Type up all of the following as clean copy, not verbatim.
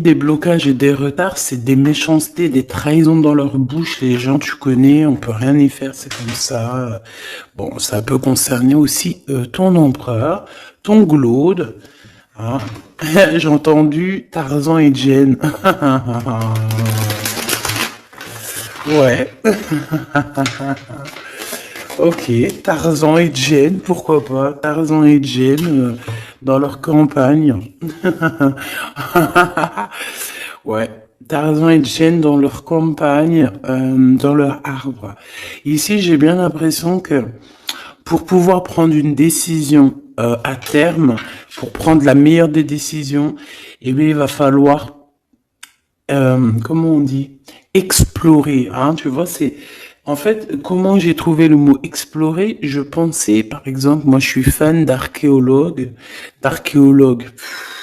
Des blocages et des retards, c'est des méchancetés, des trahisons dans leur bouche. Les gens, tu connais, on peut rien y faire, c'est comme ça. Bon, ça peut concerner aussi ton empereur, ton glaude. Hein. J'ai entendu Tarzan et Jen. Ouais. Ok, Tarzan et Jen, pourquoi pas? Tarzan et Jen dans leur campagne. Ouais, Tarzan et Jen dans leur campagne, dans leur arbre. Ici, j'ai bien l'impression que pour pouvoir prendre une décision à terme, pour prendre la meilleure des décisions, eh bien, il va falloir, comment on dit, explorer. Hein, tu vois, c'est en fait comment j'ai trouvé le mot explorer. Je pensais, par exemple, moi, je suis fan d'archéologue.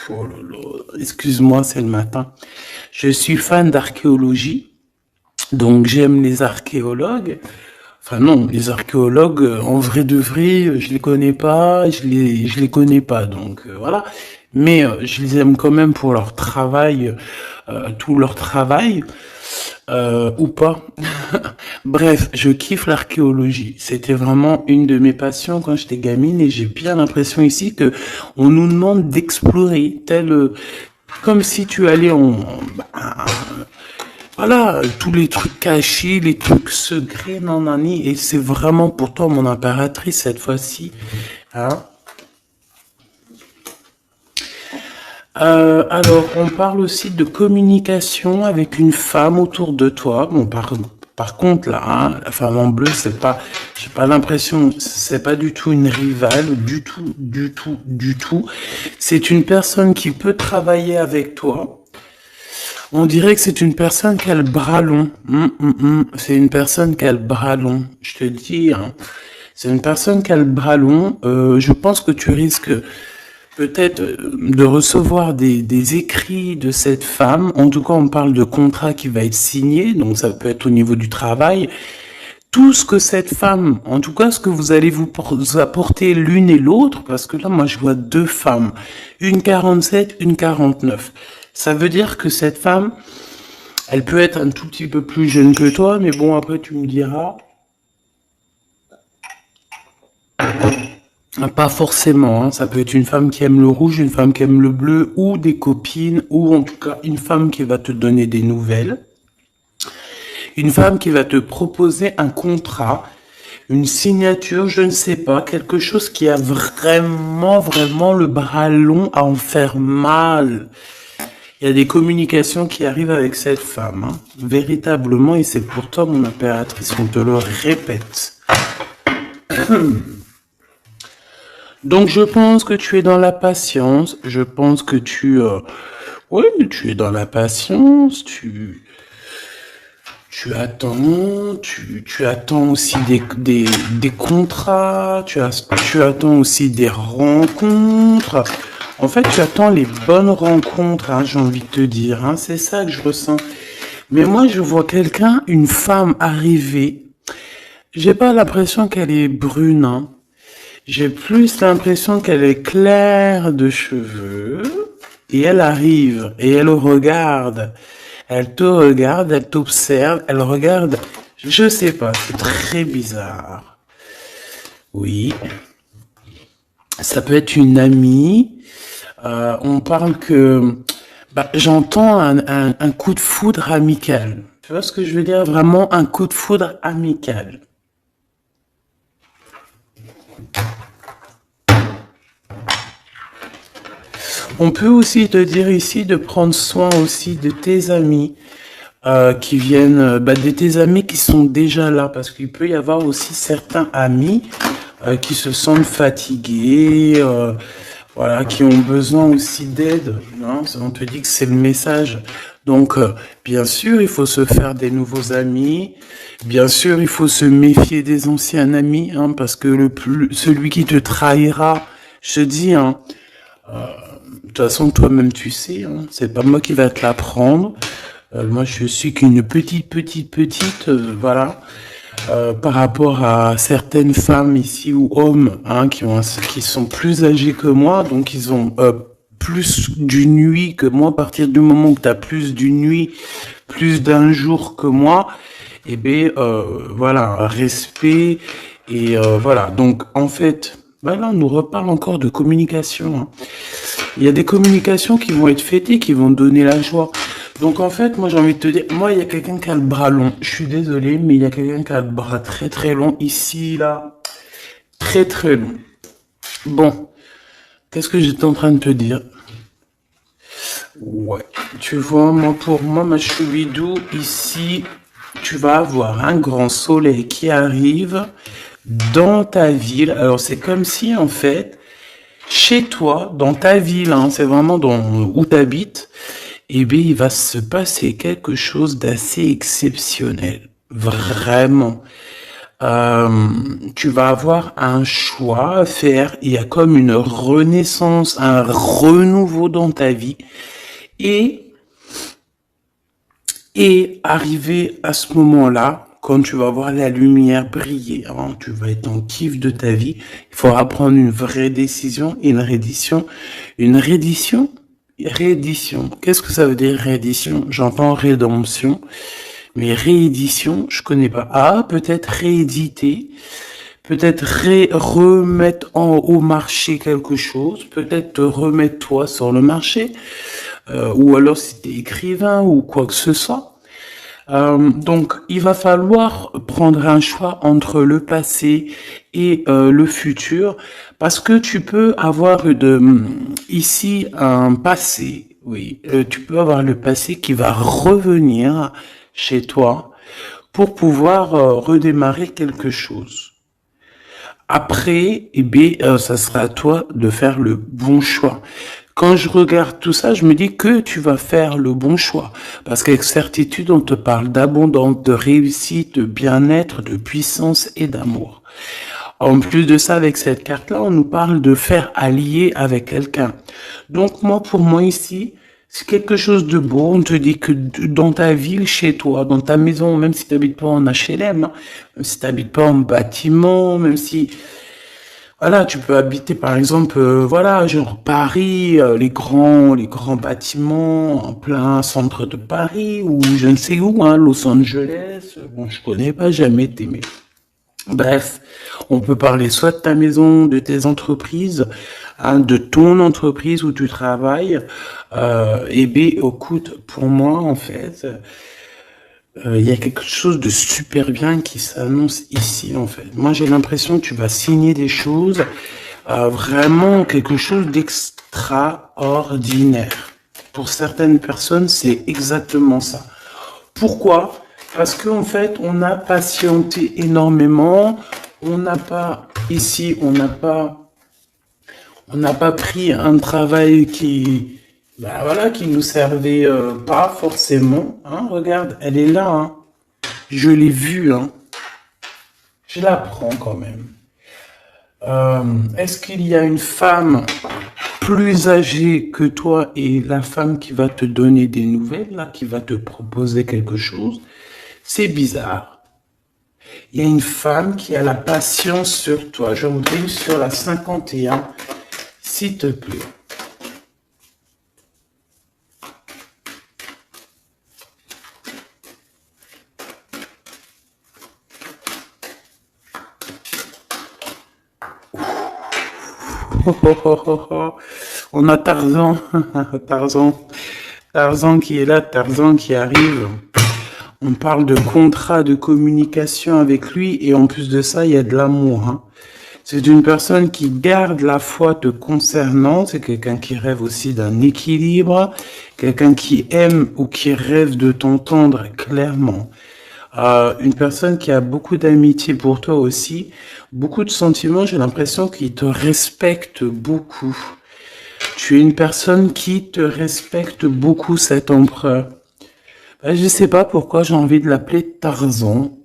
Oh là là, excuse-moi, c'est le matin. Je suis fan d'archéologie, donc j'aime les archéologues. Enfin non, les archéologues, en vrai de vrai, je les connais pas, je les connais pas, donc voilà. Mais je les aime quand même pour leur travail, tout leur travail, ou pas. Bref, je kiffe l'archéologie. C'était vraiment une de mes passions quand j'étais gamine et j'ai bien l'impression ici que on nous demande d'explorer, comme si tu allais voilà, tous les trucs cachés, les trucs secrets, nanani, et c'est vraiment pour toi mon impératrice cette fois-ci. Hein. Alors, on parle aussi de communication avec une femme autour de toi. Bon, par contre, là, hein, la femme en bleu, c'est pas, j'ai pas l'impression, c'est pas du tout une rivale, du tout, du tout, du tout. C'est une personne qui peut travailler avec toi. On dirait que c'est une personne qui a le bras long. C'est une personne qui a le bras long. Je te le dis, hein. C'est une personne qui a le bras long. Je pense que tu risques peut-être de recevoir des écrits de cette femme. En tout cas, on parle de contrat qui va être signé. Donc, ça peut être au niveau du travail. Tout ce que cette femme, en tout cas, ce que vous allez vous apporter l'une et l'autre, parce que là, moi, je vois deux femmes. Une 47, une 49. Ça veut dire que cette femme, elle peut être un tout petit peu plus jeune que toi, mais bon, après, tu me diras. Pas forcément, hein. Ça peut être une femme qui aime le rouge, une femme qui aime le bleu, ou des copines, ou en tout cas une femme qui va te donner des nouvelles. Une femme qui va te proposer un contrat, une signature, je ne sais pas, quelque chose qui a vraiment, vraiment le bras long à en faire mal. Il y a des communications qui arrivent avec cette femme, hein, véritablement, et c'est pour toi, mon impératrice, on te le répète. Donc, je pense que tu es dans la patience, je pense que oui, tu es dans la patience, tu attends aussi des contrats, tu attends aussi des rencontres. En fait, tu attends les bonnes rencontres, hein, j'ai envie de te dire, hein, c'est ça que je ressens. Mais moi, je vois quelqu'un, une femme arriver. J'ai pas l'impression qu'elle est brune, hein. J'ai plus l'impression qu'elle est claire de cheveux. Et elle arrive, et elle regarde. Elle te regarde, elle t'observe, elle regarde. Je sais pas, c'est très bizarre. Oui. Ça peut être une amie. On parle que j'entends un coup de foudre amical. Tu vois ce que je veux dire? Vraiment un coup de foudre amical. On peut aussi te dire ici de prendre soin aussi de tes amis qui viennent, de tes amis qui sont déjà là, parce qu'il peut y avoir aussi certains amis qui se sentent fatigués, voilà, qui ont besoin aussi d'aide. Hein. On te dit que c'est le message. Donc, bien sûr, il faut se faire des nouveaux amis. Bien sûr, il faut se méfier des anciens amis, hein, parce que celui qui te trahira, je te dis, hein, de toute façon, toi-même, tu sais, hein, c'est pas moi qui va te l'apprendre. Moi, je suis qu'une petite, voilà, par rapport à certaines femmes ici ou hommes, hein, qui sont plus âgés que moi, donc ils ont plus d'une nuit que moi, à partir du moment où tu as plus d'une nuit, plus d'un jour que moi, eh bien, voilà, respect, et voilà. Donc, en fait, ben là, on nous reparle encore de communication, hein. Il y a des communications qui vont être faites et qui vont donner la joie. Donc, en fait, moi, j'ai envie de te dire, moi, il y a quelqu'un qui a le bras long. Je suis désolé, mais il y a quelqu'un qui a le bras très, très long ici, là. Très, très long. Bon, qu'est-ce que j'étais en train de te dire? Ouais, tu vois, moi, pour moi, ma choubidou, ici, tu vas avoir un grand soleil qui arrive dans ta ville. Alors, c'est comme si, en fait, chez toi, dans ta ville, hein, c'est vraiment dans où tu habites, eh bien, il va se passer quelque chose d'assez exceptionnel. Vraiment. Tu vas avoir un choix à faire. Il y a comme une renaissance, un renouveau dans ta vie. Et, et arrivé à ce moment-là, quand tu vas voir la lumière briller, hein, tu vas être en kiff de ta vie, il faudra prendre une vraie décision, une reddition. Une reddition? Réédition. Qu'est-ce que ça veut dire réédition? J'entends rédemption, mais réédition, je connais pas. Ah, peut-être rééditer, peut-être remettre au marché quelque chose, peut-être te remettre toi sur le marché, ou alors si t'es écrivain ou quoi que ce soit. Donc, il va falloir prendre un choix entre le passé et le futur, parce que tu peux avoir ici un passé, oui, tu peux avoir le passé qui va revenir chez toi pour pouvoir redémarrer quelque chose. Après, eh bien, ça sera à toi de faire le bon choix. Quand je regarde tout ça, je me dis que tu vas faire le bon choix. Parce qu'avec certitude, on te parle d'abondance, de réussite, de bien-être, de puissance et d'amour. En plus de ça, avec cette carte-là, on nous parle de faire allier avec quelqu'un. Donc moi, pour moi ici, c'est quelque chose de beau. On te dit que dans ta ville, chez toi, dans ta maison, même si tu n'habites pas en HLM, hein, même si tu n'habites pas en bâtiment, même si voilà, tu peux habiter par exemple, voilà, genre Paris, les grands bâtiments en plein centre de Paris ou je ne sais où, hein, Los Angeles. Bon, je connais pas, jamais été, mais bref, on peut parler soit de ta maison, de tes entreprises, hein, de ton entreprise où tu travailles. Et bien, écoute, pour moi, en fait, il y a quelque chose de super bien qui s'annonce ici, en fait. Moi, j'ai l'impression que tu vas signer des choses, vraiment quelque chose d'extraordinaire. Pour certaines personnes, c'est exactement ça. Pourquoi? Parce qu'en fait, on a patienté énormément. On n'a pas, ici, on n'a pas pris un travail qui, ben voilà, qui nous servait pas forcément. Hein, regarde, elle est là. Hein. Je l'ai vue. Hein. Je la prends quand même. Est-ce qu'il y a une femme plus âgée que toi et la femme qui va te donner des nouvelles, là, qui va te proposer quelque chose? C'est bizarre. Il y a une femme qui a la patience sur toi. Je voudrais sur la 51, s'il te plaît. On a Tarzan, Tarzan, Tarzan qui est là, Tarzan qui arrive. On parle de contrat de communication avec lui et en plus de ça, il y a de l'amour. Hein. C'est une personne qui garde la foi te concernant, c'est quelqu'un qui rêve aussi d'un équilibre, quelqu'un qui aime ou qui rêve de t'entendre clairement. Une personne qui a beaucoup d'amitié pour toi aussi, beaucoup de sentiments, j'ai l'impression qu'il te respecte beaucoup. Tu es une personne qui te respecte beaucoup, cet empereur. Je sais pas pourquoi j'ai envie de l'appeler Tarzan.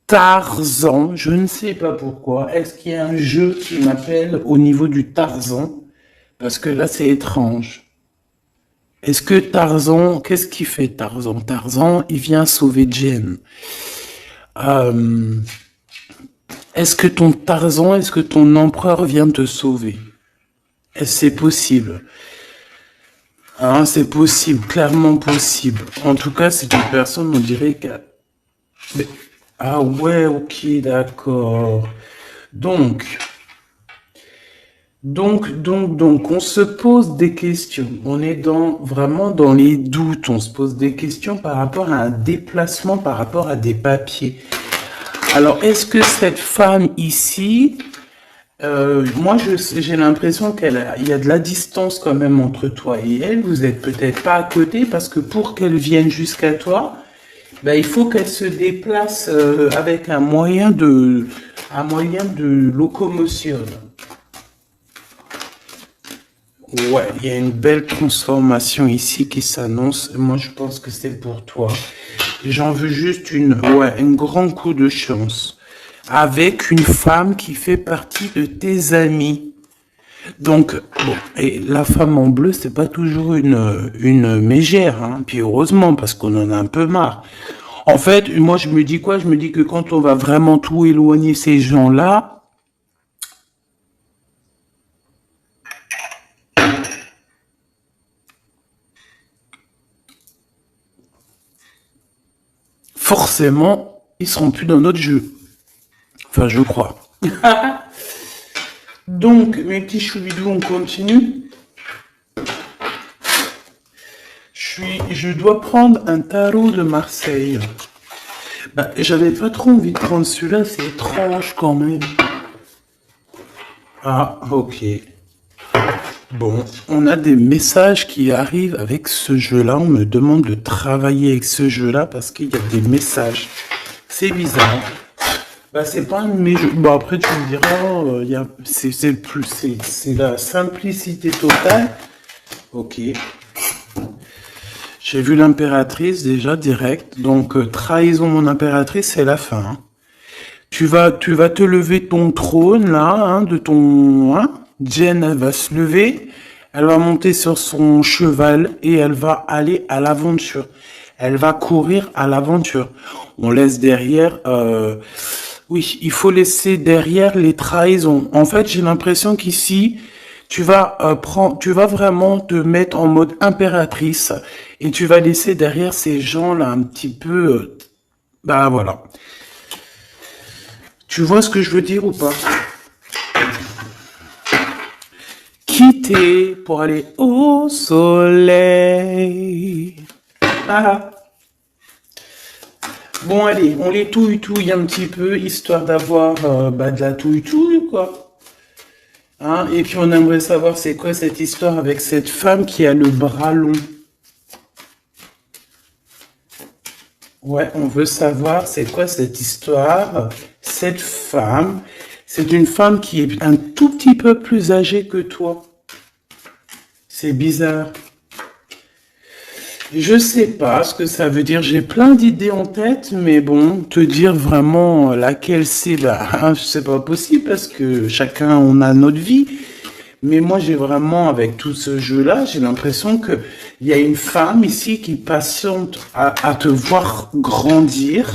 Tarzan, je ne sais pas pourquoi. Est-ce qu'il y a un jeu qui m'appelle au niveau du Tarzan? Parce que là, c'est étrange. Est-ce que Tarzan, qu'est-ce qu'il fait Tarzan? Tarzan, il vient sauver Jen. Euh, est-ce que ton empereur vient te sauver? Est-ce que c'est possible? Hein, c'est possible, clairement possible. En tout cas, c'est une personne, on dirait qu'elle... Mais- Ah ouais, ok, d'accord. Donc, donc, on se pose des questions. On est vraiment dans les doutes. On se pose des questions par rapport à un déplacement, par rapport à des papiers. Alors, est-ce que cette femme ici, moi, j'ai l'impression il y a de la distance quand même entre toi et elle. Vous êtes peut-être pas à côté parce que pour qu'elle vienne jusqu'à toi, ben, il faut qu'elle se déplace avec un moyen de locomotion. Ouais, il y a une belle transformation ici qui s'annonce. Moi, je pense que c'est pour toi. J'en veux juste un grand coup de chance. Avec une femme qui fait partie de tes amis. Donc, bon, et la femme en bleu, c'est pas toujours une mégère, hein. Puis heureusement, parce qu'on en a un peu marre. En fait, moi, je me dis quoi? Je me dis que quand on va vraiment tout éloigner ces gens-là, forcément, ils seront plus dans notre jeu. Enfin, je crois. Donc, mes petits choubidous, on continue. Je dois prendre un tarot de Marseille. Bah, j'avais pas trop envie de prendre celui-là, c'est étrange quand même. Ah, ok. Bon, on a des messages qui arrivent avec ce jeu-là. On me demande de travailler avec ce jeu-là parce qu'il y a des messages. C'est bizarre. Bah, c'est pas un de mes jeux. Bon, après, tu me diras, c'est la simplicité totale. Ok. J'ai vu l'impératrice déjà direct. Donc, trahison mon impératrice, c'est la fin, hein. Tu vas te lever de ton trône, là, hein, de ton, hein. Jen, elle va se lever. Elle va monter sur son cheval et elle va aller à l'aventure. Elle va courir à l'aventure. On laisse derrière, oui, il faut laisser derrière les trahisons. En fait, j'ai l'impression qu'ici, tu vas vraiment te mettre en mode impératrice et tu vas laisser derrière ces gens-là un petit peu, bah voilà. Tu vois ce que je veux dire ou pas? Quitter pour aller au soleil. Ah. Bon, allez, on les touille un petit peu, histoire d'avoir de la touille, quoi. Hein, et puis on aimerait savoir c'est quoi cette histoire avec cette femme qui a le bras long. Ouais, on veut savoir c'est quoi cette histoire. Cette femme, c'est une femme qui est un tout petit peu plus âgée que toi. C'est bizarre. Je sais pas ce que ça veut dire. J'ai plein d'idées en tête, mais bon, te dire vraiment laquelle c'est là, c'est pas possible parce que chacun on a notre vie. Mais moi, j'ai vraiment, avec tout ce jeu-là, j'ai l'impression que il y a une femme ici qui patiente à te voir grandir,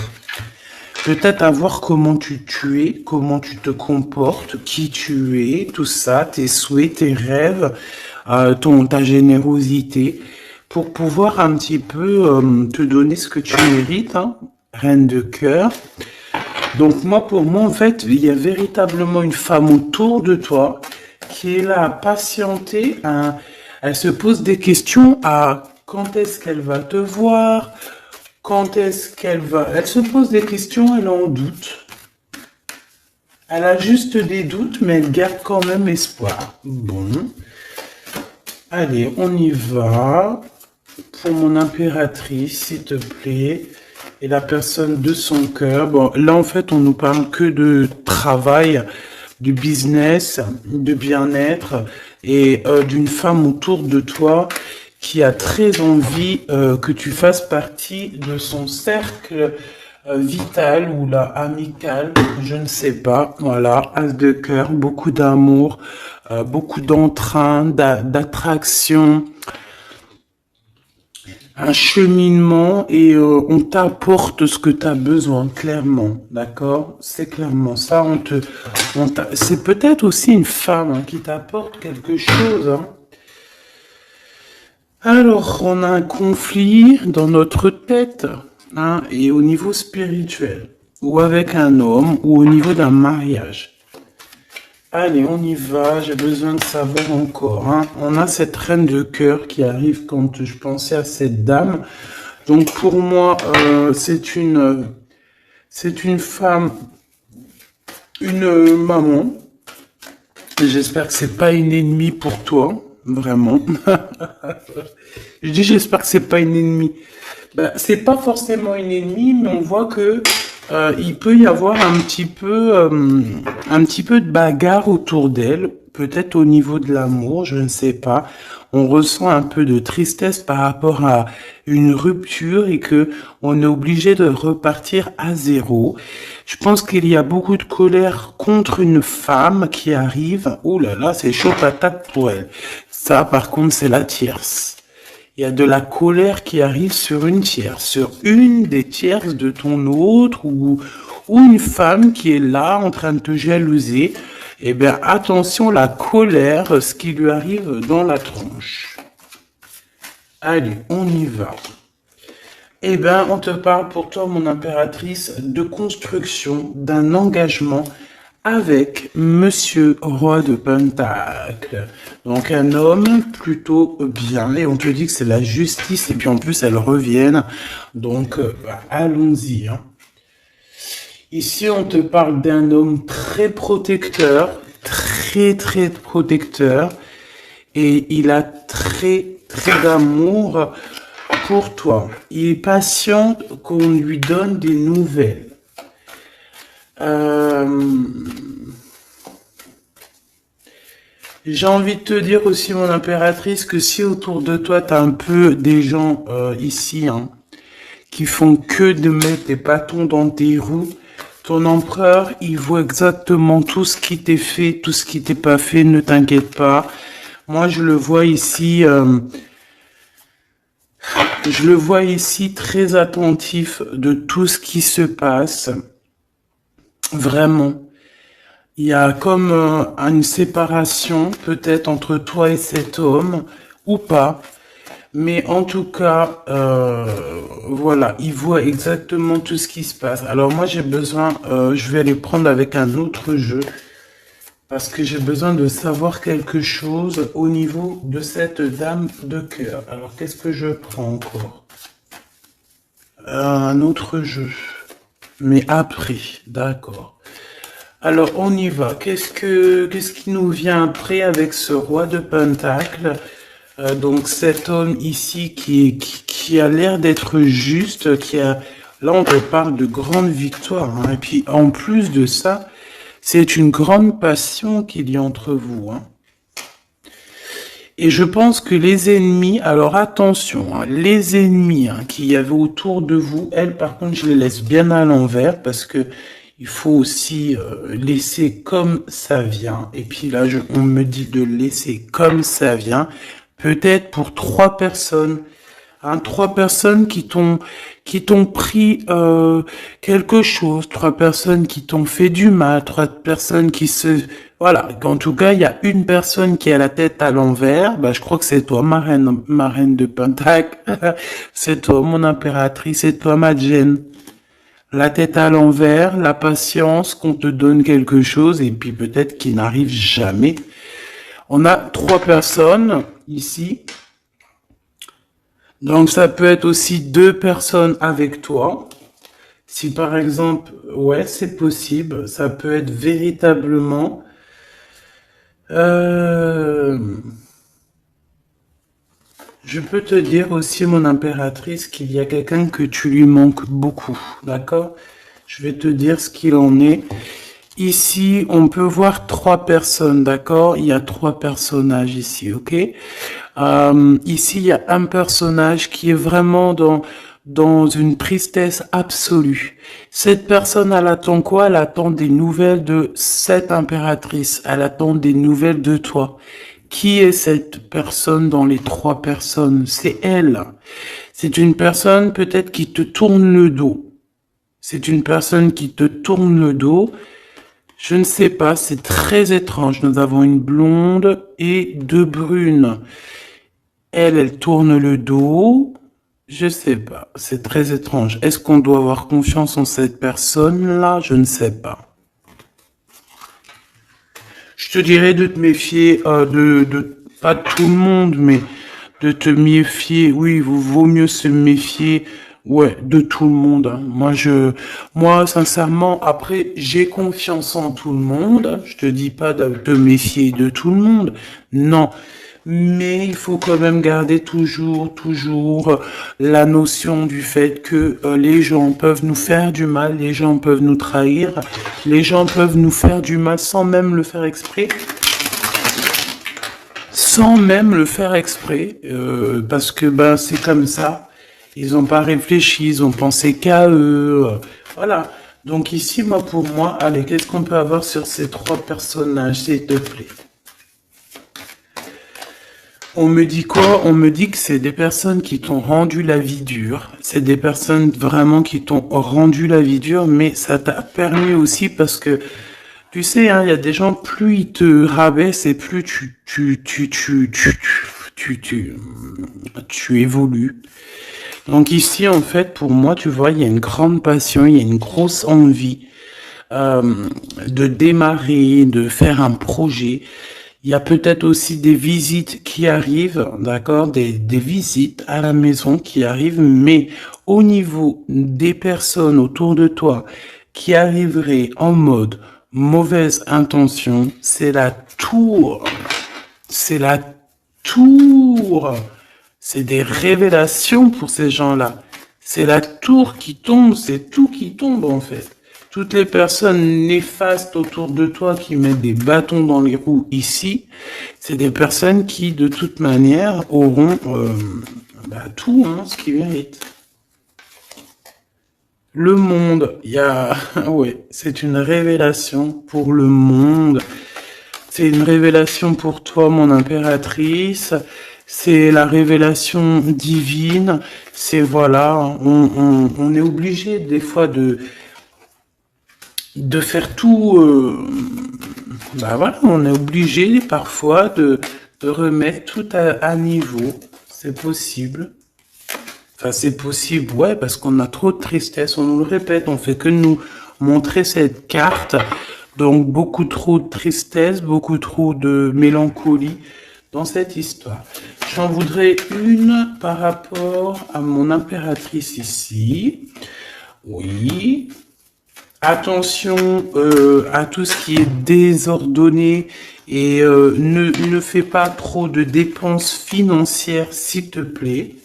peut-être à voir tu es, comment tu te comportes, qui tu es, tout ça, tes souhaits, tes rêves, ta générosité, pour pouvoir un petit peu te donner ce que tu mérites, hein, reine de cœur. Donc moi, pour moi, en fait, il y a véritablement une femme autour de toi qui est là à patienter. Elle se pose des questions à quand est-ce qu'elle va te voir, quand est-ce qu'elle va... Elle se pose des questions, elle en doute. Elle a juste des doutes, mais elle garde quand même espoir. Bon. Allez, on y va. Pour mon impératrice, s'il te plaît. Et la personne de son cœur. Bon, là, en fait, on nous parle que de travail, du business, de bien-être et d'une femme autour de toi qui a très envie que tu fasses partie de son cercle vital ou là amical, je ne sais pas. Voilà, as de cœur, beaucoup d'amour, beaucoup d'entrain, d'attraction, un cheminement et on t'apporte ce que tu as besoin, clairement, d'accord? C'est clairement ça. C'est peut-être aussi une femme hein, qui t'apporte quelque chose. Hein. Alors, on a un conflit dans notre tête, hein, et au niveau spirituel, ou avec un homme, ou au niveau d'un mariage. Allez, on y va, j'ai besoin de savoir encore, hein. On a cette reine de cœur qui arrive quand je pensais à cette dame. Donc pour moi, c'est une femme, une maman. J'espère que c'est pas une ennemie pour toi, vraiment. Je dis j'espère que c'est pas une ennemie. Ben, c'est pas forcément une ennemie, mais on voit que il peut y avoir un petit peu de bagarre autour d'elle, peut-être au niveau de l'amour, je ne sais pas. On ressent un peu de tristesse par rapport à une rupture et que on est obligé de repartir à zéro. Je pense qu'il y a beaucoup de colère contre une femme qui arrive. Ouh là là, c'est chaud patate pour elle. Ça, par contre, c'est la tierce. Il y a de la colère qui arrive sur une tierce, sur une des tierces de ton autre ou une femme qui est là en train de te jalouser. Eh bien, attention, la colère, ce qui lui arrive dans la tronche. Allez, on y va. Eh bien, on te parle pour toi, mon impératrice, de construction, d'un engagement avec Monsieur Roi de Pentacle. Donc un homme plutôt bien, et on te dit que c'est la justice, et puis en plus elles reviennent. Donc allons-y, hein. Ici on te parle d'un homme très protecteur, très protecteur, et il a très d'amour pour toi. Il est patient qu'on lui donne des nouvelles. J'ai envie de te dire aussi, mon impératrice, que si autour de toi, tu as un peu des gens ici, hein, qui font que de mettre des bâtons dans tes roues, ton empereur, il voit exactement tout ce qui t'est fait, tout ce qui t'est pas fait, ne t'inquiète pas. Moi, je le vois ici très attentif de tout ce qui se passe. Vraiment. Il y a comme une séparation peut-être entre toi et cet homme, ou pas. Mais en tout cas, voilà, il voit exactement tout ce qui se passe. Alors moi j'ai besoin, je vais aller prendre avec un autre jeu, parce que j'ai besoin de savoir quelque chose au niveau de cette dame de cœur. Alors qu'est-ce que je prends encore? Un autre jeu. Mais après, d'accord. Alors, on y va. Qu'est-ce qui nous vient après avec ce roi de Pentacle? Donc, cet homme ici qui a l'air d'être juste, là, on te parle de grande victoire, hein. Et puis, en plus de ça, c'est une grande passion qu'il y a entre vous, hein. Et je pense que les ennemis, alors attention, hein, les ennemis qu'il y avait autour de vous, elles, par contre, je les laisse bien à l'envers parce que il faut aussi laisser comme ça vient. Et puis là, on me dit de laisser comme ça vient. Peut-être pour 3 personnes. Hein, 3 personnes qui t'ont pris quelque chose, 3 personnes qui t'ont fait du mal, 3 personnes voilà. En tout cas, il y a une personne qui a la tête à l'envers. Bah, je crois que c'est toi, ma reine de Pentacle. C'est toi, mon impératrice, c'est toi, ma Jen. La tête à l'envers, la patience qu'on te donne quelque chose et puis peut-être qu'il n'arrive jamais. On a 3 personnes ici. Donc ça peut être aussi 2 personnes avec toi. Si par exemple, ouais, c'est possible, ça peut être véritablement... Je peux te dire aussi, mon impératrice, qu'il y a quelqu'un que tu lui manques beaucoup, d'accord? Je vais te dire ce qu'il en est. Ici, on peut voir 3 personnes, d'accord? Il y a 3 personnages ici, ok? Ici, il y a un personnage qui est vraiment dans une tristesse absolue. Cette personne, elle attend quoi? Elle attend des nouvelles de cette impératrice. Elle attend des nouvelles de toi. Qui est cette personne dans les 3 personnes? C'est elle. C'est une personne peut-être qui te tourne le dos. C'est une personne qui te tourne le dos. Je ne sais pas, c'est ,, très, étrange. Nous avons une blonde et 2 brunes. Elle tourne le dos. Je sais pas. C'est très étrange. Est-ce qu'on doit avoir confiance en cette personne-là? Je ne sais pas. Je te dirais de te méfier pas de tout le monde, mais de te méfier. Oui, il vaut mieux se méfier, ouais, de tout le monde, hein. Moi, sincèrement, après, j'ai confiance en tout le monde. Je te dis pas de te méfier de tout le monde. Non. Mais il faut quand même garder toujours la notion du fait que les gens peuvent nous faire du mal, les gens peuvent nous trahir, les gens peuvent nous faire du mal sans même le faire exprès, parce que ben c'est comme ça. Ils n'ont pas réfléchi, ils ont pensé qu'à eux, voilà. Donc ici, pour moi, allez, qu'est-ce qu'on peut avoir sur ces trois personnages, s'il te plaît? On me dit quoi? On me dit que c'est des personnes qui t'ont rendu la vie dure. C'est des personnes vraiment qui t'ont rendu la vie dure, mais ça t'a permis aussi parce que, tu sais, hein, il y a des gens, plus ils te rabaissent et plus tu évolues. Donc ici, en fait, pour moi, tu vois, il y a une grande passion, il y a une grosse envie de démarrer, de faire un projet. Il y a peut-être aussi des visites qui arrivent, d'accord, des visites à la maison qui arrivent, mais au niveau des personnes autour de toi qui arriveraient en mode mauvaise intention, c'est la tour. C'est la tour. C'est des révélations pour ces gens-là. C'est la tour qui tombe, c'est tout qui tombe en fait. Toutes les personnes néfastes autour de toi qui mettent des bâtons dans les roues ici, c'est des personnes qui de toute manière auront tout, hein, ce qu'ils méritent. Le monde, il y a... ouais, c'est une révélation pour le monde. C'est une révélation pour toi, mon impératrice. C'est la révélation divine. C'est voilà, on est obligé des fois de faire tout. Voilà, on est obligé parfois de remettre tout à niveau. C'est possible. Enfin, c'est possible, ouais, parce qu'on a trop de tristesse. On nous le répète, on fait que nous montrer cette carte. Donc, beaucoup trop de tristesse, beaucoup trop de mélancolie dans cette histoire. J'en voudrais une par rapport à mon impératrice ici. Oui. Attention à tout ce qui est désordonné et ne fais pas trop de dépenses financières, s'il te plaît.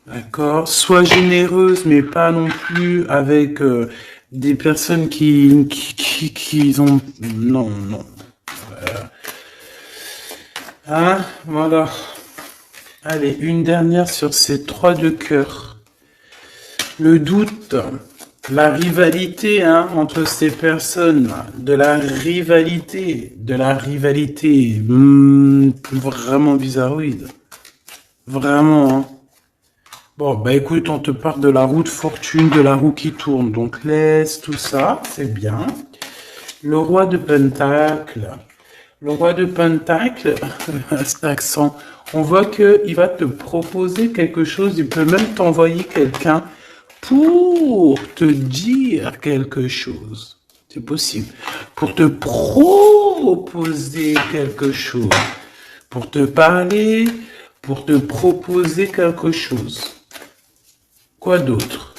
D'accord. Sois généreuse, mais pas non plus avec des personnes qui ont... Non, non. Hein, voilà. Allez, une dernière sur ces trois de cœur. Le doute, la rivalité, hein, entre ces personnes, de la rivalité, vraiment bizarroïde. Vraiment, hein. Bon, bah écoute, on te parle de la roue de fortune, de la roue qui tourne. Donc laisse tout ça, c'est bien. Le roi de Pentacle. Le roi de Pentacle, cet accent, on voit qu'il va te proposer quelque chose. Il peut même t'envoyer quelqu'un pour te dire quelque chose. C'est possible. Pour te proposer quelque chose. Pour te parler, pour te proposer quelque chose. Quoi d'autre?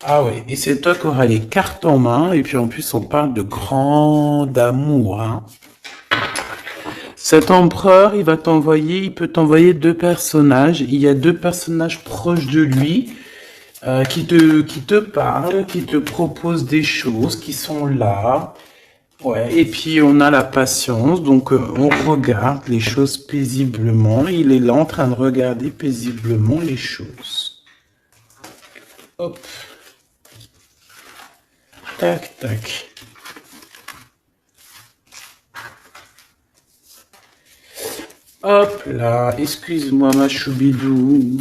Ah oui, et c'est toi qui auras les cartes en main, et puis en plus on parle de grand amour, hein. Cet empereur, il peut t'envoyer deux personnages. Il y a deux personnages proches de lui qui te parlent, qui te proposent des choses, qui sont là. Ouais, et puis on a la patience, donc on regarde les choses paisiblement. Il est là en train de regarder paisiblement les choses. Hop. Tac, tac. Hop là, excuse-moi ma choubidou.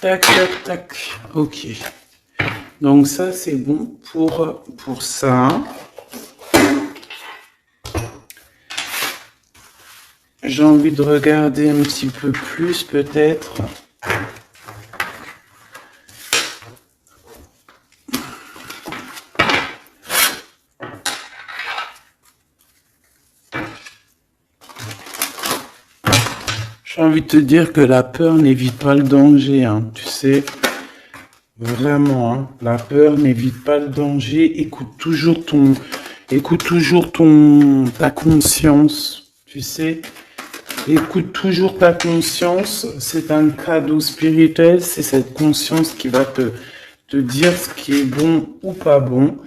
Tac, tac, tac. Ok. Donc ça, c'est bon pour ça. J'ai envie de regarder un petit peu plus peut-être. J'ai envie de te dire que la peur n'évite pas le danger, hein, tu sais. Vraiment, hein, la peur n'évite pas le danger. Écoute toujours ta conscience, tu sais. Écoute toujours ta conscience. C'est un cadeau spirituel. C'est cette conscience qui va te dire ce qui est bon ou pas bon.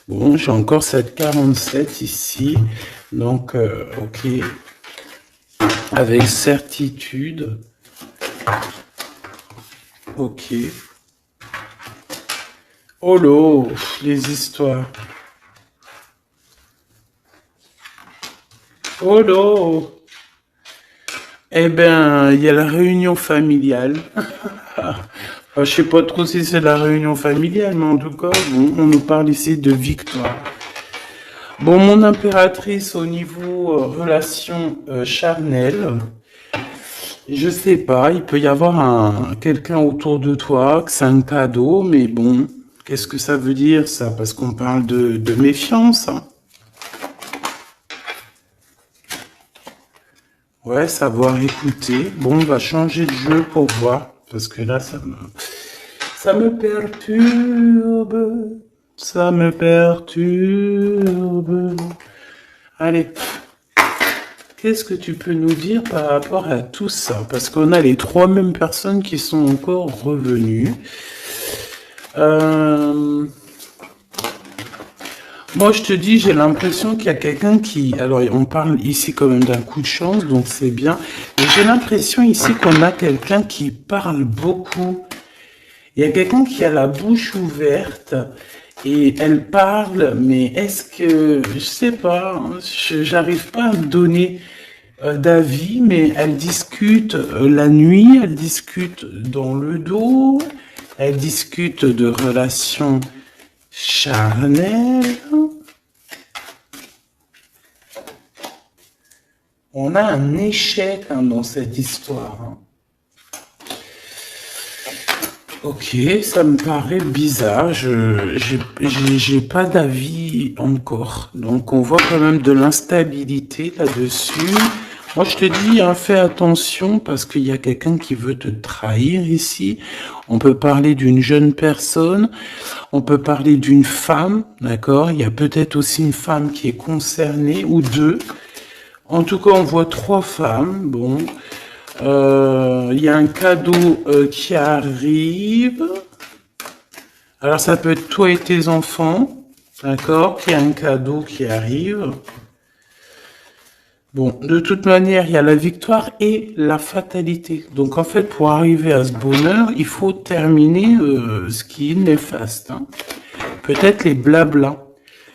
Bon, j'ai encore cette 47 ici. Donc, ok. Avec certitude. Ok. Oh là, les histoires. Oh là. Eh ben, il y a la réunion familiale. Je sais pas trop si c'est la réunion familiale, mais en tout cas, bon, on nous parle ici de victoire. Bon, mon impératrice au niveau relation charnelle, je sais pas, il peut y avoir quelqu'un autour de toi, que c'est un cadeau, mais bon, qu'est-ce que ça veut dire ça? Parce qu'on parle de méfiance, hein. Ouais, savoir écouter. Bon, on va changer de jeu pour voir, parce que là, ça me perturbe. Ça me perturbe. Allez. Qu'est-ce que tu peux nous dire par rapport à tout ça? Parce qu'on a les trois mêmes personnes qui sont encore revenues. Moi, je te dis, j'ai l'impression qu'il y a quelqu'un qui... Alors, on parle ici quand même d'un coup de chance, donc c'est bien. Mais j'ai l'impression ici qu'on a quelqu'un qui parle beaucoup. Il y a quelqu'un qui a la bouche ouverte et elle parle, mais est-ce que... Je sais pas, j'arrive pas à me donner d'avis, mais elle discute la nuit, elle discute dans le dos, elle discute de relations charnel. On a un échec dans cette histoire. Hein. Ok, ça me paraît bizarre. J'ai pas d'avis encore. Donc on voit quand même de l'instabilité là-dessus. Moi je te dis, hein, fais attention parce qu'il y a quelqu'un qui veut te trahir ici. On peut parler d'une jeune personne, on peut parler d'une femme, d'accord? Il y a peut-être aussi une femme qui est concernée ou deux. En tout cas, on voit trois femmes. Bon, il y a un cadeau qui arrive. Alors ça peut être toi et tes enfants, d'accord? Il y a un cadeau qui arrive. Bon, de toute manière, il y a la victoire et la fatalité. Donc, en fait, pour arriver à ce bonheur, il faut terminer ce qui est néfaste. Hein. Peut-être les blablas.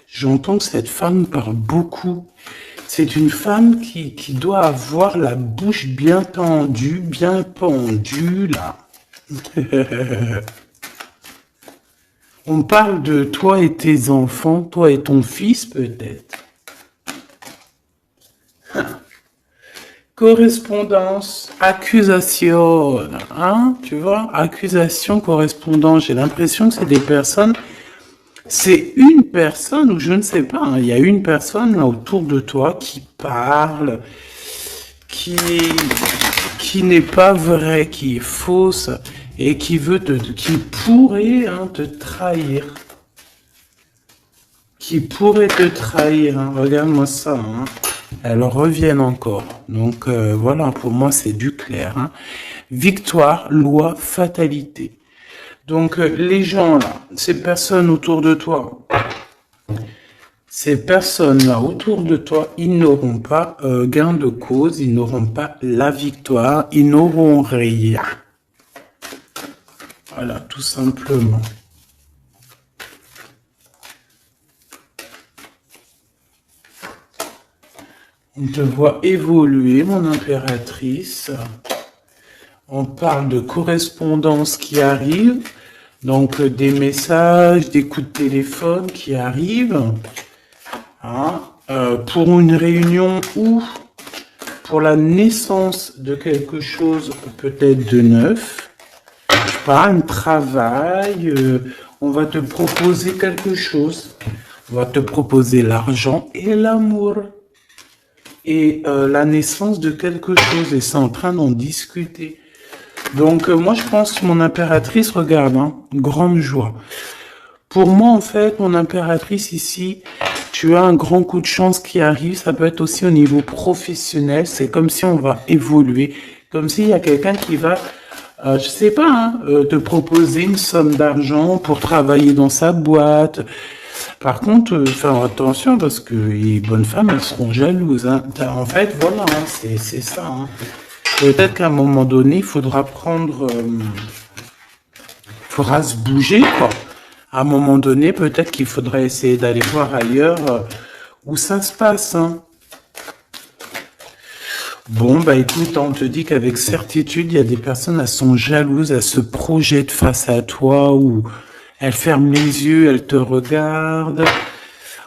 J'entends que cette femme parle beaucoup. C'est une femme qui doit avoir la bouche bien tendue, bien pendue, là. On parle de toi et tes enfants, toi et ton fils, peut-être. Correspondance, accusation, hein, tu vois, accusation, correspondance. J'ai l'impression que c'est des personnes, c'est une personne, ou je ne sais pas, hein, il y a une personne là autour de toi qui parle, qui n'est pas vraie, qui est fausse, et qui pourrait te trahir. Qui pourrait te trahir, hein. Regarde-moi ça, hein. Elles reviennent encore. Donc voilà, pour moi c'est du clair. Hein. Victoire, loi, fatalité. Donc les gens là, ces personnes autour de toi, ils n'auront pas gain de cause, ils n'auront pas la victoire, ils n'auront rien. Voilà, tout simplement. On te voit évoluer, mon impératrice. On parle de correspondance qui arrive. Donc, des messages, des coups de téléphone qui arrivent. Hein, pour une réunion où pour la naissance de quelque chose peut-être de neuf, je sais pas, un travail, on va te proposer quelque chose, on va te proposer l'argent et l'amour, et la naissance de quelque chose, et c'est en train d'en discuter. Donc moi je pense que mon impératrice, regarde, hein, grande joie. Pour moi en fait, mon impératrice ici, tu as un grand coup de chance qui arrive, ça peut être aussi au niveau professionnel, c'est comme si on va évoluer, comme s'il y a quelqu'un qui va, je sais pas, hein, te proposer une somme d'argent pour travailler dans sa boîte. Par contre, faire attention parce que les bonnes femmes, elles seront jalouses. Hein. En fait, voilà, hein, c'est ça. Hein. Peut-être qu'à un moment donné, il faudra faudra se bouger, quoi. À un moment donné, peut-être qu'il faudrait essayer d'aller voir ailleurs où ça se passe. Hein. Bon, bah écoute, on te dit qu'avec certitude, il y a des personnes, elles sont jalouses, elles se projettent face à toi ou elles ferment les yeux, elles te regardent.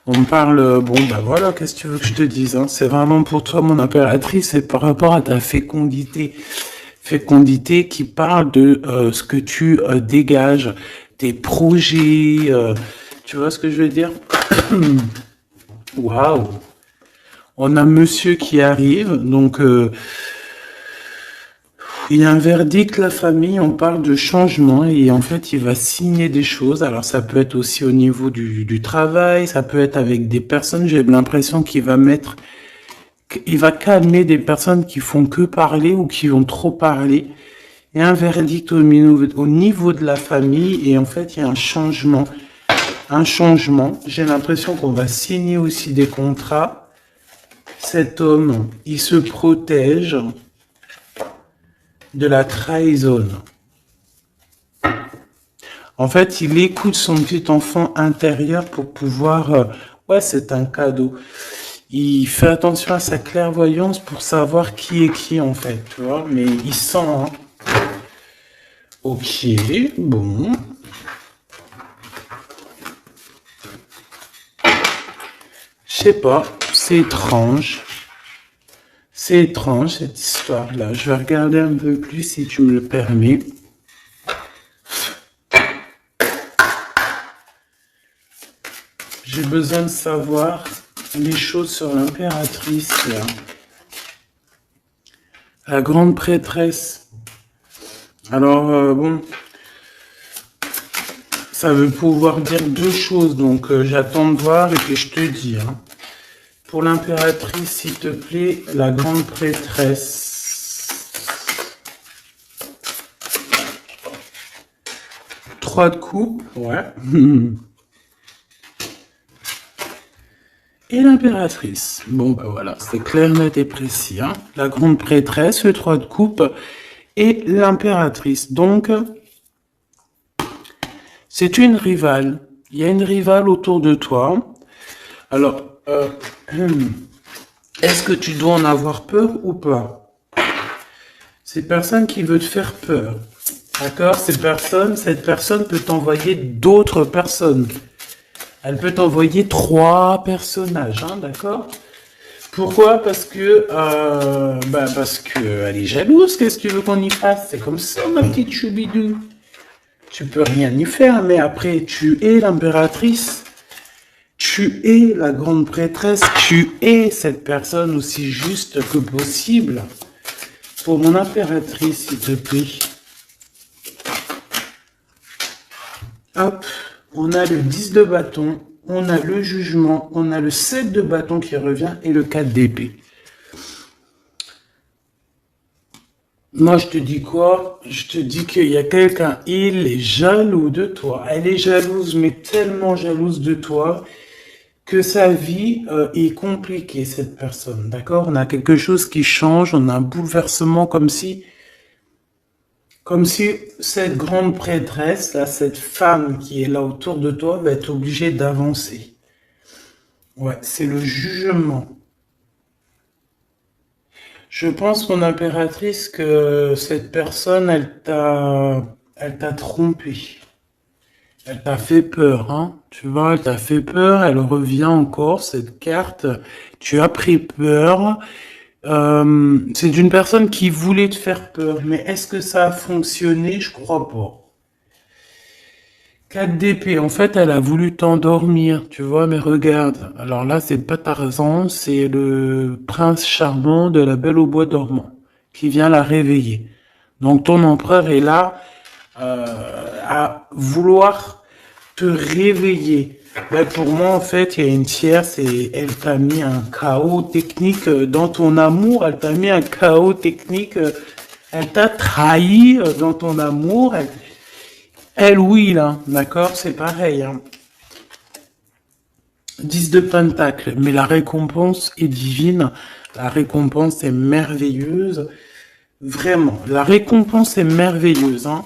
On me parle, bon, bah voilà, qu'est-ce que tu veux que je te dise, hein? C'est vraiment pour toi, mon impératrice, c'est par rapport à ta fécondité. Fécondité qui parle de ce que tu dégages, tes projets, tu vois ce que je veux dire? Waouh! On a monsieur qui arrive, donc il y a un verdict, la famille, on parle de changement et en fait il va signer des choses. Alors ça peut être aussi au niveau du travail, ça peut être avec des personnes, j'ai l'impression qu'il va il va calmer des personnes qui font que parler ou qui vont trop parler. Il y a un verdict au niveau de la famille et en fait il y a un changement. Un changement, j'ai l'impression qu'on va signer aussi des contrats. Cet homme, il se protège de la trahison. En fait, il écoute son petit enfant intérieur pour pouvoir... ouais, c'est un cadeau. Il fait attention à sa clairvoyance pour savoir qui est qui, en fait, tu vois. Mais il sent... Hein. Ok, bon. Je sais pas, c'est étrange. C'est étrange, cette histoire-là. Je vais regarder un peu plus, si tu me le permets. J'ai besoin de savoir les choses sur l'impératrice, là. La grande prêtresse. Alors, bon, ça veut pouvoir dire deux choses, donc j'attends de voir et puis je te dis. Hein. Pour l'impératrice, s'il te plaît, la grande prêtresse. 3 de coupe, ouais. Et l'impératrice. Bon, bah voilà, c'est clair, net et précis. Hein. La grande prêtresse, le 3 de coupe et l'impératrice. Donc, c'est une rivale. Il y a une rivale autour de toi. Alors, est-ce que tu dois en avoir peur ou pas? Cette personne qui veut te faire peur. D'accord? Cette personne peut t'envoyer d'autres personnes. Elle peut t'envoyer 3 personnages, hein, d'accord? Pourquoi? Parce que elle est jalouse. Qu'est-ce que tu veux qu'on y fasse? C'est comme ça, ma petite choubidou. Tu peux rien y faire, mais après, tu es l'impératrice. Tu es la grande prêtresse. Tu es cette personne aussi juste que possible. Pour mon impératrice, s'il te plaît. Hop. On a le 10 de bâton, on a le jugement, on a le 7 de bâton qui revient et le 4 d'épée. Moi, je te dis quoi? Je te dis qu'il y a quelqu'un, il est jaloux de toi. Elle est jalouse, mais tellement jalouse de toi que sa vie est compliquée, cette personne. D'accord? On a quelque chose qui change, on a un bouleversement comme si cette grande prêtresse, là, cette femme qui est là autour de toi, va être obligée d'avancer. Ouais, c'est le jugement. Je pense, mon impératrice, que cette personne, elle t'a trompé. Elle t'a fait peur, hein. Tu vois, elle t'a fait peur, elle revient encore, cette carte. Tu as pris peur. C'est d'une personne qui voulait te faire peur, mais est-ce que ça a fonctionné? Je crois pas. 4 d'épée, en fait, elle a voulu t'endormir, tu vois, mais regarde. Alors là, c'est pas Tarzan, c'est le prince charmant de la Belle au bois dormant, qui vient la réveiller. Donc ton empereur est là à vouloir te réveiller. Ben, pour moi, en fait, il y a une tierce et elle t'a mis un chaos technique dans ton amour. Elle t'a mis un chaos technique. Elle t'a trahi dans ton amour. Elle, oui, là, d'accord, c'est pareil. Hein. 10 de pentacle, mais la récompense est divine. La récompense est merveilleuse. Vraiment, la récompense est merveilleuse. Hein.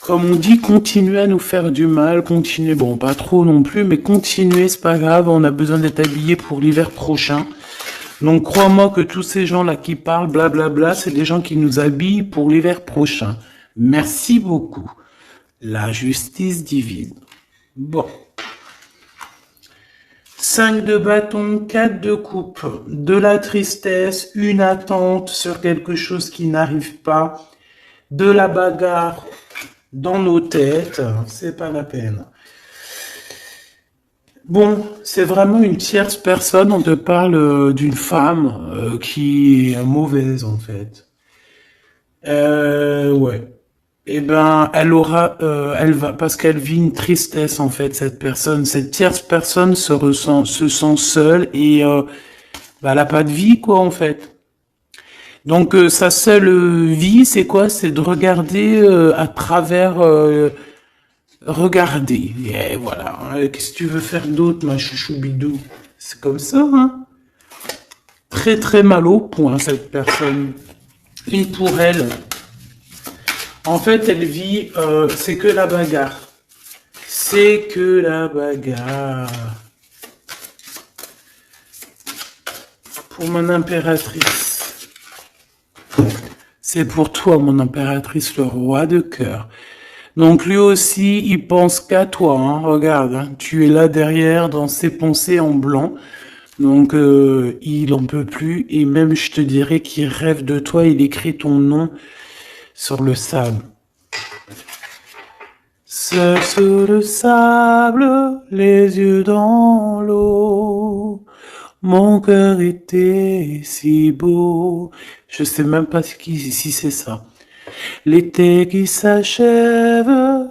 Comme on dit, continuez à nous faire du mal, continuez, bon, pas trop non plus, mais continuez, c'est pas grave, on a besoin d'être habillés pour l'hiver prochain. Donc crois-moi que tous ces gens-là qui parlent, blablabla, c'est des gens qui nous habillent pour l'hiver prochain. Merci beaucoup. La justice divine. Bon. 5 de bâton, 4 de coupe, de la tristesse, une attente sur quelque chose qui n'arrive pas, de la bagarre dans nos têtes, c'est pas la peine. Bon, c'est vraiment une tierce personne, on te parle d'une femme qui est mauvaise en fait. Ouais. Eh ben, elle va, parce qu'elle vit une tristesse en fait, cette personne. Cette tierce personne se sent seule et bah, elle a pas de vie quoi en fait. Donc sa seule vie, c'est quoi? C'est de regarder à travers, regarder. Et voilà. Qu'est-ce que tu veux faire d'autre, ma chouchou bidou? C'est comme ça, hein? Très très mal au point cette personne. Une pour elle. En fait, elle vit, c'est que la bagarre. C'est que la bagarre. Pour mon impératrice. C'est pour toi, mon impératrice, le roi de cœur. Donc lui aussi, il pense qu'à toi. Hein. Regarde, hein, tu es là derrière dans ses pensées en blanc. Donc il en peut plus. Et même, je te dirais qu'il rêve de toi. Il écrit ton nom sur le sable. Seul sur le sable, les yeux dans l'eau. Mon cœur était si beau. Je sais même pas si c'est ça. L'été qui s'achève,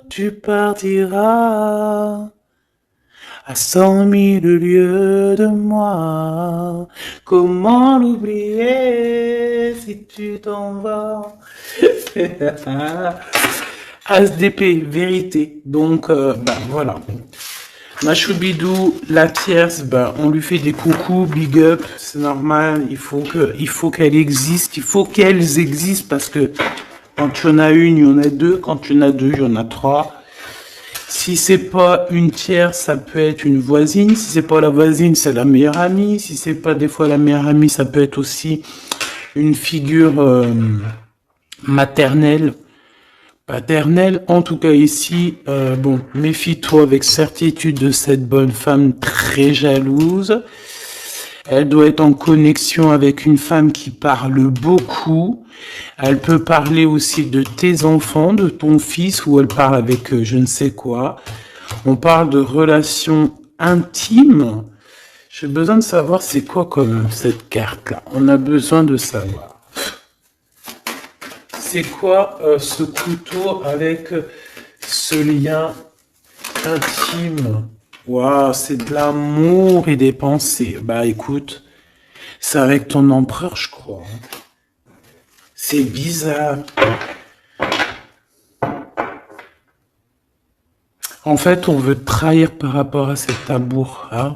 tu partiras à 100 000 lieues de moi. Comment l'oublier si tu t'en vas? As d'épée, vérité. Donc, bah, voilà. Machoubidou, la tierce, bah, on lui fait des coucous, big up, c'est normal. Il faut qu'elle existe. Il faut qu'elles existent parce que quand tu en as une, il y en a deux. Quand tu en as deux, il y en a trois. Si c'est pas une tierce, ça peut être une voisine. Si c'est pas la voisine, c'est la meilleure amie. Si c'est pas des fois la meilleure amie, ça peut être aussi une figure maternelle, paternelle. En tout cas ici, bon, méfie-toi avec certitude de cette bonne femme très jalouse. Elle doit être en connexion avec une femme qui parle beaucoup. Elle peut parler aussi de tes enfants, de ton fils, ou elle parle avec je ne sais quoi. On parle de relations intimes. J'ai besoin de savoir c'est quoi comme cette carte-là. On a besoin de savoir. C'est quoi ce couteau avec ce lien intime? Waouh, c'est de l'amour et des pensées. Bah écoute, c'est avec ton empereur, je crois. C'est bizarre. En fait, on veut te trahir par rapport à cet amour. Hein.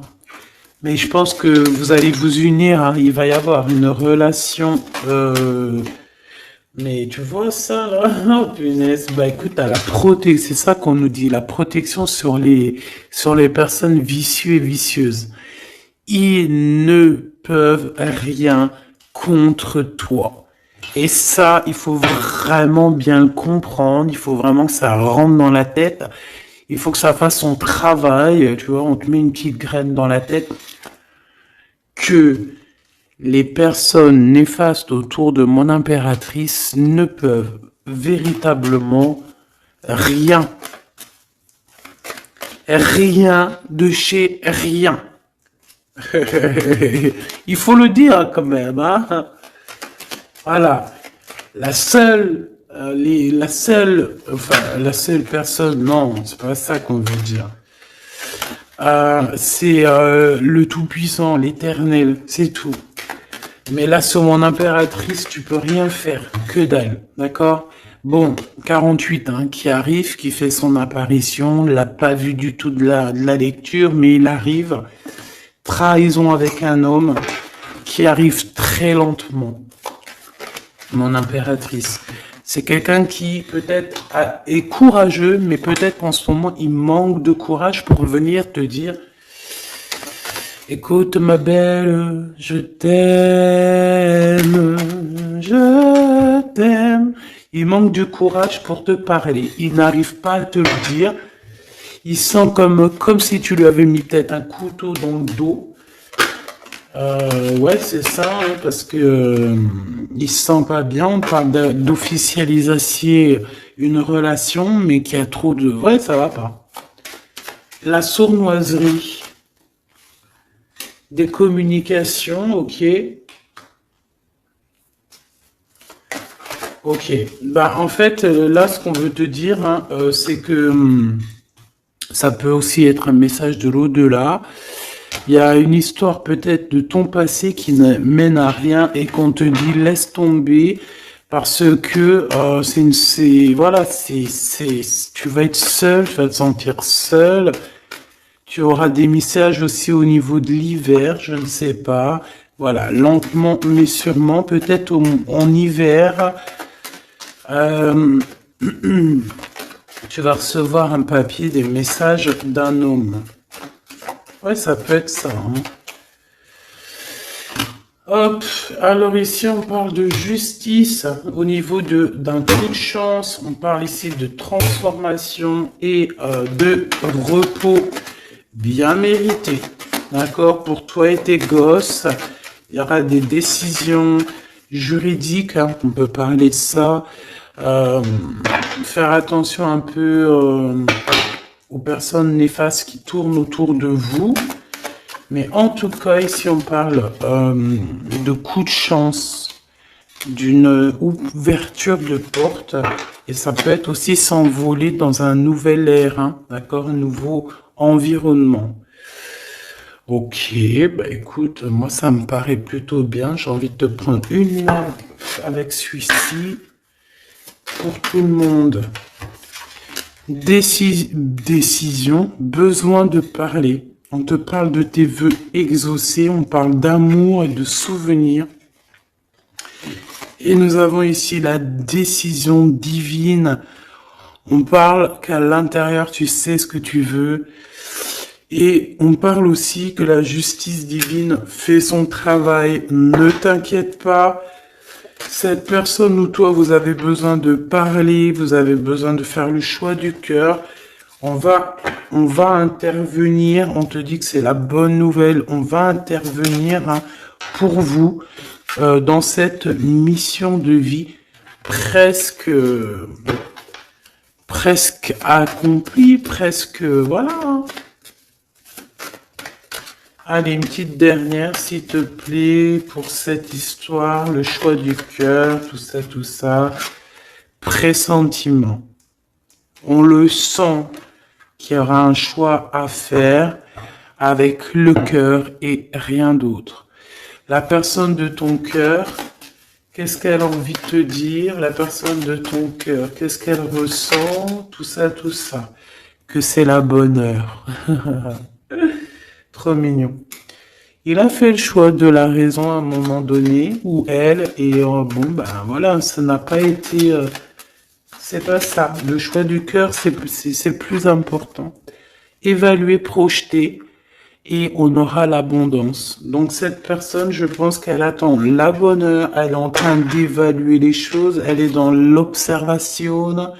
Mais je pense que vous allez vous unir. Hein. Il va y avoir une relation... Mais tu vois ça là? Oh punaise. Bah écoute, t'as la protection. C'est ça qu'on nous dit. La protection sur les personnes vicieuses et vicieuses. Ils ne peuvent rien contre toi. Et ça, il faut vraiment bien le comprendre. Il faut vraiment que ça rentre dans la tête. Il faut que ça fasse son travail. Tu vois, on te met une petite graine dans la tête. Que Les personnes néfastes autour de mon impératrice ne peuvent véritablement rien. Rien de chez rien. Il faut le dire quand même, hein. Voilà. La seule personne, non, c'est pas ça qu'on veut dire. C'est le Tout-Puissant, l'Éternel, c'est tout. Mais là, sur mon impératrice, tu peux rien faire, que dalle, d'accord? Bon, 48, hein, qui arrive, qui fait son apparition, l'a pas vu du tout de la lecture, mais il arrive. Trahison avec un homme qui arrive très lentement. Mon impératrice. C'est quelqu'un qui peut-être est courageux, mais peut-être qu'en ce moment, il manque de courage pour venir te dire « Écoute ma belle, je t'aime, je t'aime ». Il manque de courage pour te parler. Il n'arrive pas à te le dire. Il sent comme si tu lui avais mis peut-être un couteau dans le dos. Ouais, c'est ça, hein, parce que il se sent pas bien. On parle d'officialiser une relation, mais qui a trop de... Ouais, ça va pas. La sournoiserie. Des communications, ok. Ok. Bah, en fait, là, ce qu'on veut te dire, hein, c'est que ça peut aussi être un message de l'au-delà. Il y a une histoire peut-être de ton passé qui ne mène à rien et qu'on te dit laisse tomber parce que tu vas être seul, tu vas te sentir seul. Tu auras des messages aussi au niveau de l'hiver, je ne sais pas. Voilà, lentement mais sûrement, peut-être en hiver, tu vas recevoir un papier, des messages d'un homme. Ouais, ça peut être ça, hein. Hop, alors ici on parle de justice au niveau d'un coup de chance, on parle ici de transformation et de repos bien mérité, d'accord, pour toi et tes gosses. Il y aura des décisions juridiques, hein, on peut parler de ça, faire attention un peu aux personnes néfastes qui tournent autour de vous. Mais en tout cas, ici, on parle de coup de chance, d'une ouverture de porte. Et ça peut être aussi s'envoler dans un nouvel air, hein, d'accord, un nouveau environnement. Ok, bah écoute, moi, ça me paraît plutôt bien. J'ai envie de te prendre une note avec celui-ci pour tout le monde. Décision, besoin de parler. On te parle de tes vœux exaucés, on parle d'amour et de souvenirs. Et nous avons ici la décision divine. On parle qu'à l'intérieur, tu sais ce que tu veux. Et on parle aussi que la justice divine fait son travail. Ne t'inquiète pas. Cette personne ou toi, vous avez besoin de parler, vous avez besoin de faire le choix du cœur. On va intervenir, on te dit que c'est la bonne nouvelle, on va intervenir, hein, pour vous dans cette mission de vie presque accomplie, presque, voilà. Hein. Allez, une petite dernière, s'il te plaît, pour cette histoire, le choix du cœur, tout ça. Pressentiment. On le sent qu'il y aura un choix à faire avec le cœur et rien d'autre. La personne de ton cœur, qu'est-ce qu'elle a envie de te dire? La personne de ton cœur, qu'est-ce qu'elle ressent? Tout ça. Que c'est la bonne heure. Trop mignon. Il a fait le choix de la raison à un moment donné, ou elle, et voilà, ça n'a pas été... c'est pas ça. Le choix du cœur, c'est le plus important. Évaluer, projeter, et on aura l'abondance. Donc cette personne, je pense qu'elle attend la bonne heure, elle est en train d'évaluer les choses, elle est dans l'observation,